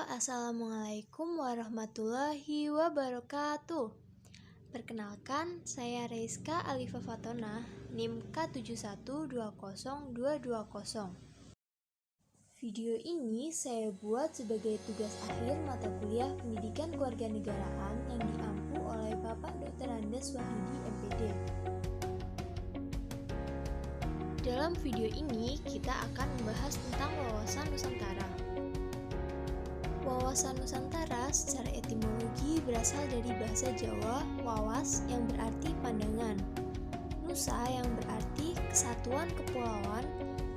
Assalamualaikum warahmatullahi wabarakatuh. Perkenalkan, saya Reiska Alifa Fatona, NIM K7120220. Video ini saya buat sebagai tugas akhir mata kuliah Pendidikan Kewarganegaraan yang diampu oleh Bapak Dr. Andes Wahyudi, MPD. Dalam video ini, kita akan membahas tentang wawasan Nusantara. Wawasan Nusantara secara etimologi berasal dari bahasa Jawa, wawas yang berarti pandangan, nusa yang berarti kesatuan kepulauan,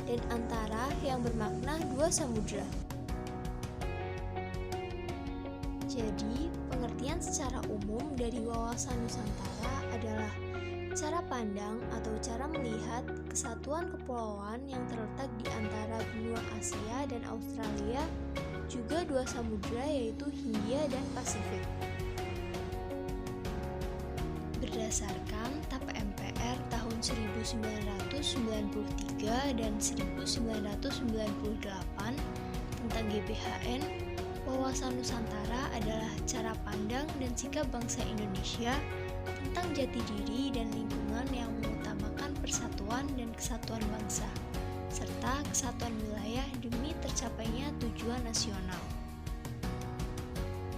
dan antara yang bermakna dua samudra. Jadi, pengertian secara umum dari wawasan Nusantara adalah cara pandang atau cara melihat kesatuan kepulauan yang terletak di antara benua Asia dan Australia, juga dua samudra yaitu Hindia dan Pasifik. Berdasarkan TAP MPR tahun 1993 dan 1998 tentang GBHN, wawasan Nusantara adalah cara pandang dan sikap bangsa Indonesia tentang jati diri dan lingkungan yang mengutamakan persatuan dan kesatuan bangsa, serta kesatuan wilayah demi tercapainya tujuan nasional.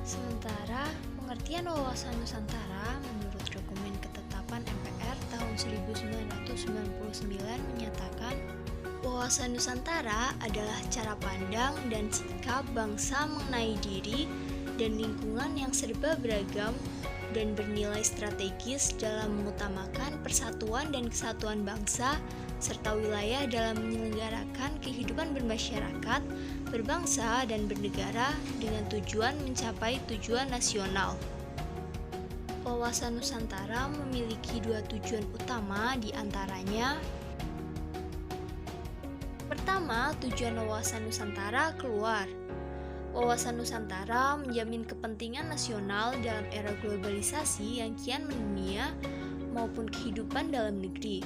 Sementara, pengertian wawasan Nusantara menurut dokumen ketetapan MPR tahun 1999 menyatakan wawasan Nusantara adalah cara pandang dan sikap bangsa mengenai diri dan lingkungan yang serba beragam dan bernilai strategis dalam mengutamakan persatuan dan kesatuan bangsa serta wilayah dalam menyelenggarakan kehidupan bermasyarakat, berbangsa, dan bernegara dengan tujuan mencapai tujuan nasional. Wawasan Nusantara memiliki dua tujuan utama, diantaranya: pertama, tujuan wawasan Nusantara keluar. Wawasan Nusantara menjamin kepentingan nasional dalam era globalisasi yang kian mendunia maupun kehidupan dalam negeri.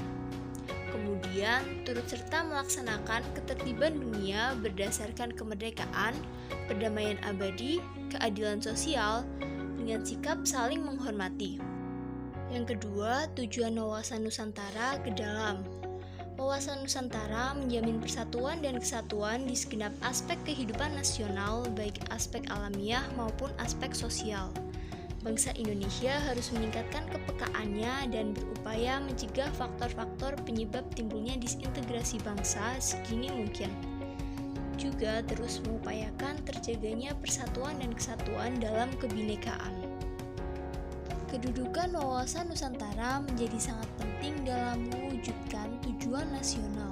Kemudian, turut serta melaksanakan ketertiban dunia berdasarkan kemerdekaan, perdamaian abadi, keadilan sosial, dengan sikap saling menghormati. Yang kedua, tujuan wawasan Nusantara ke dalam. Wawasan Nusantara menjamin persatuan dan kesatuan di segenap aspek kehidupan nasional, baik aspek alamiah maupun aspek sosial. Bangsa Indonesia harus meningkatkan kepekaannya dan berupaya mencegah faktor-faktor penyebab timbulnya disintegrasi bangsa sedini mungkin. Juga terus mengupayakan terjaganya persatuan dan kesatuan dalam kebinekaan. Kedudukan wawasan Nusantara menjadi sangat penting dalam mewujudkan tujuan nasional.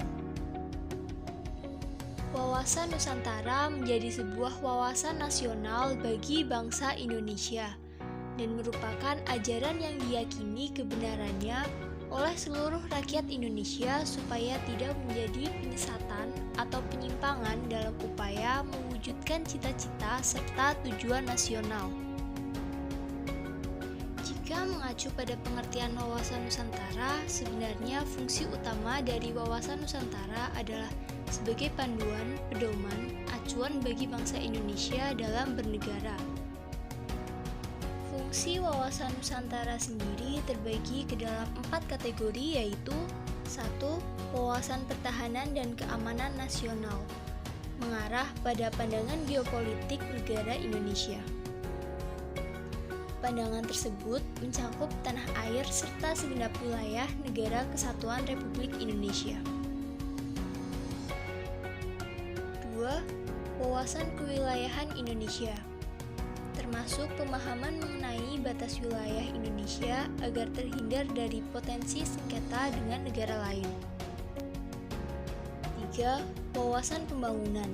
Wawasan Nusantara menjadi sebuah wawasan nasional bagi bangsa Indonesia dan merupakan ajaran yang diyakini kebenarannya oleh seluruh rakyat Indonesia supaya tidak menjadi penyesatan atau penyimpangan dalam upaya mewujudkan cita-cita serta tujuan nasional. Jika mengacu pada pengertian wawasan Nusantara, sebenarnya fungsi utama dari wawasan Nusantara adalah sebagai panduan, pedoman, acuan bagi bangsa Indonesia dalam bernegara. Fungsi wawasan Nusantara sendiri terbagi ke dalam 4 kategori, yaitu 1. Wawasan pertahanan dan keamanan nasional, mengarah pada pandangan geopolitik negara Indonesia. Pandangan tersebut mencakup tanah air serta segenap wilayah Negara Kesatuan Republik Indonesia. 2. Wawasan kewilayahan Indonesia, termasuk pemahaman mengenai batas wilayah Indonesia agar terhindar dari potensi sengketa dengan negara lain. 3. Wawasan pembangunan,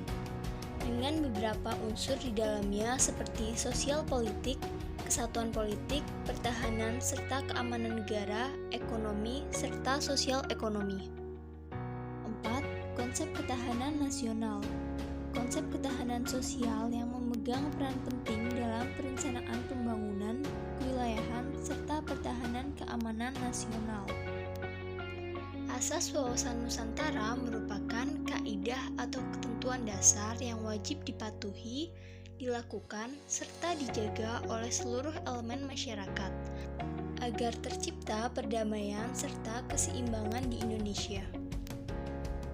dengan beberapa unsur di dalamnya seperti sosial politik, kesatuan politik, pertahanan, serta keamanan negara, ekonomi, serta sosial ekonomi. 4. Konsep ketahanan nasional, konsep ketahanan sosial yang memegang peran penting dalam perencanaan pembangunan, kewilayahan, serta pertahanan keamanan nasional. Asas wawasan Nusantara merupakan kaidah atau ketentuan dasar yang wajib dipatuhi, dilakukan serta dijaga oleh seluruh elemen masyarakat agar tercipta perdamaian serta keseimbangan di Indonesia.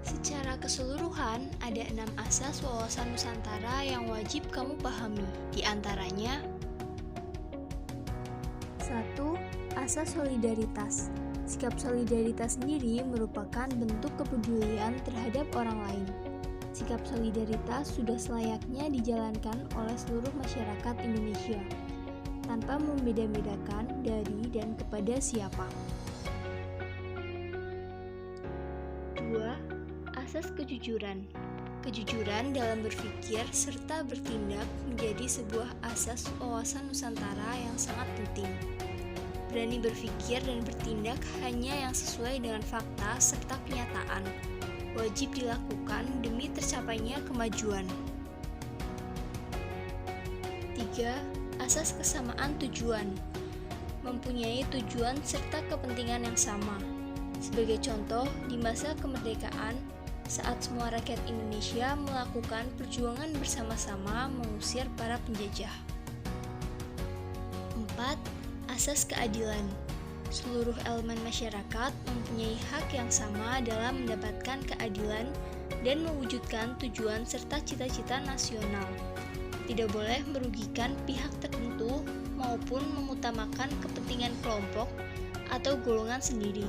Secara keseluruhan, ada 6 asas wawasan Nusantara yang wajib kamu pahami. Di antaranya, 1. Asas solidaritas. Sikap solidaritas sendiri merupakan bentuk kepedulian terhadap orang lain. Sikap solidaritas sudah selayaknya dijalankan oleh seluruh masyarakat Indonesia, tanpa membeda-bedakan dari dan kepada siapa. 2. Asas kejujuran. Kejujuran dalam berpikir serta bertindak menjadi sebuah asas wawasan Nusantara yang sangat penting. Berani berpikir dan bertindak hanya yang sesuai dengan fakta serta kenyataan, wajib dilakukan demi tercapainya kemajuan. 3. Asas kesamaan tujuan. Mempunyai tujuan serta kepentingan yang sama. Sebagai contoh, di masa kemerdekaan, saat semua rakyat Indonesia melakukan perjuangan bersama-sama mengusir para penjajah. 4. Asas keadilan. Seluruh elemen masyarakat mempunyai hak yang sama dalam mendapatkan keadilan dan mewujudkan tujuan serta cita-cita nasional. Tidak boleh merugikan pihak tertentu maupun mengutamakan kepentingan kelompok atau golongan sendiri.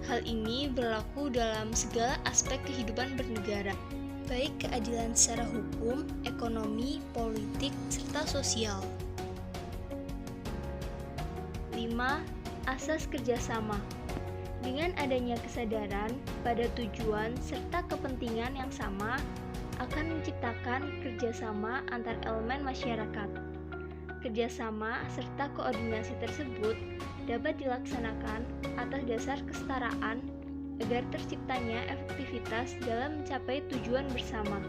Hal ini berlaku dalam segala aspek kehidupan bernegara, baik keadilan secara hukum, ekonomi, politik, serta sosial. 5. Asas kerjasama. Dengan adanya kesadaran pada tujuan serta kepentingan yang sama akan menciptakan kerjasama antar elemen masyarakat. Kerjasama serta koordinasi tersebut dapat dilaksanakan atas dasar kesetaraan agar terciptanya efektivitas dalam mencapai tujuan bersama.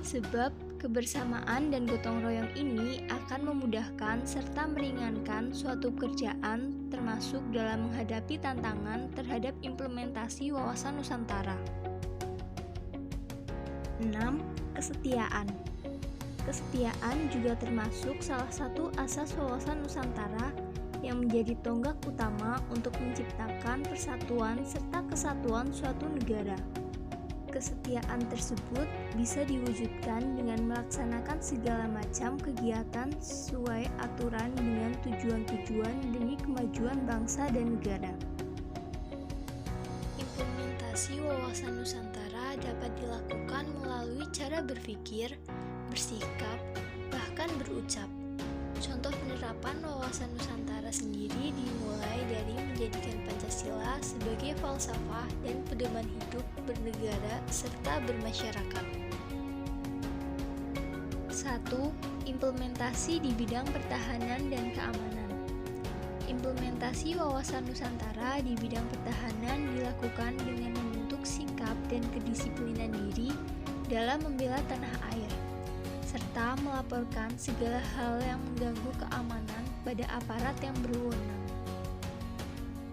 Sebab kebersamaan dan gotong royong ini akan memudahkan serta meringankan suatu kerjaan termasuk dalam menghadapi tantangan terhadap implementasi wawasan Nusantara. 6. Kesetiaan. Kesetiaan juga termasuk salah satu asas wawasan Nusantara yang menjadi tonggak utama untuk menciptakan persatuan serta kesatuan suatu negara. Kesetiaan tersebut bisa diwujudkan dengan melaksanakan segala macam kegiatan sesuai aturan dengan tujuan-tujuan demi kemajuan bangsa dan negara. Implementasi wawasan Nusantara dapat dilakukan melalui cara berpikir, bersikap, bahkan berucap. Contoh penerapan wawasan Nusantara sendiri dimulai dari menjadikan Pancasila sebagai falsafah dan pedoman hidup bernegara serta bermasyarakat. 1. Implementasi di bidang pertahanan dan keamanan. Implementasi wawasan Nusantara di bidang pertahanan dilakukan dengan membentuk sikap dan kedisiplinan diri dalam membela tanah air, serta melaporkan segala hal yang mengganggu keamanan pada aparat yang berwenang.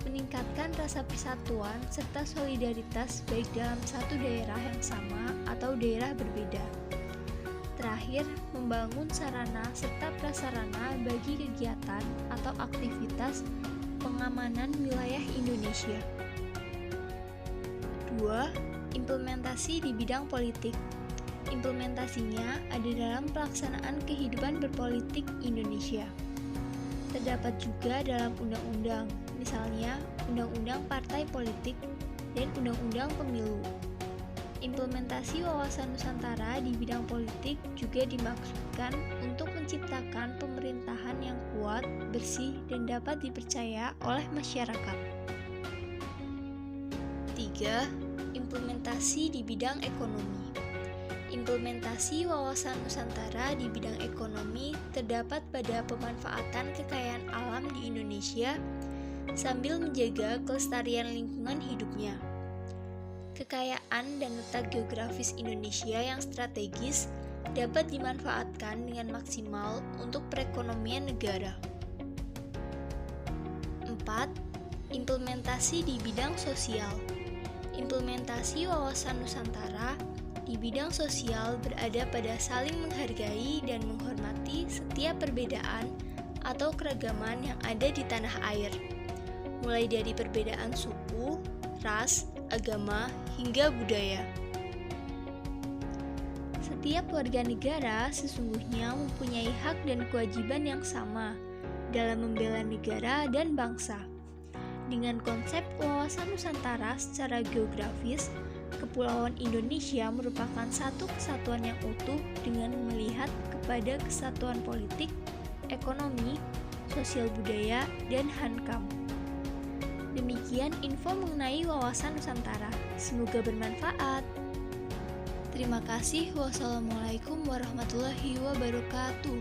Meningkatkan rasa persatuan serta solidaritas baik dalam satu daerah yang sama atau daerah berbeda. Terakhir, membangun sarana serta prasarana bagi kegiatan atau aktivitas pengamanan wilayah Indonesia. 2. Implementasi di bidang politik. Implementasinya ada dalam pelaksanaan kehidupan berpolitik Indonesia. Terdapat juga dalam undang-undang, misalnya Undang-Undang Partai Politik dan Undang-Undang Pemilu. Implementasi wawasan Nusantara di bidang politik juga dimaksudkan untuk menciptakan pemerintahan yang kuat, bersih, dan dapat dipercaya oleh masyarakat. 3. Implementasi di bidang ekonomi. Implementasi wawasan Nusantara di bidang ekonomi terdapat pada pemanfaatan kekayaan alam di Indonesia sambil menjaga kelestarian lingkungan hidupnya. Kekayaan dan letak geografis Indonesia yang strategis dapat dimanfaatkan dengan maksimal untuk perekonomian negara. 4. Implementasi di bidang sosial. Implementasi wawasan Nusantara di bidang sosial berada pada saling menghargai dan menghormati setiap perbedaan atau keragaman yang ada di tanah air, mulai dari perbedaan suku, ras, agama, hingga budaya. Setiap warga negara sesungguhnya mempunyai hak dan kewajiban yang sama dalam membela negara dan bangsa. Dengan konsep wawasan Nusantara secara geografis, Kepulauan Indonesia merupakan satu kesatuan yang utuh dengan melihat kepada kesatuan politik, ekonomi, sosial budaya, dan hankam. Demikian info mengenai wawasan Nusantara. Semoga bermanfaat. Terima kasih. Wassalamualaikum warahmatullahi wabarakatuh.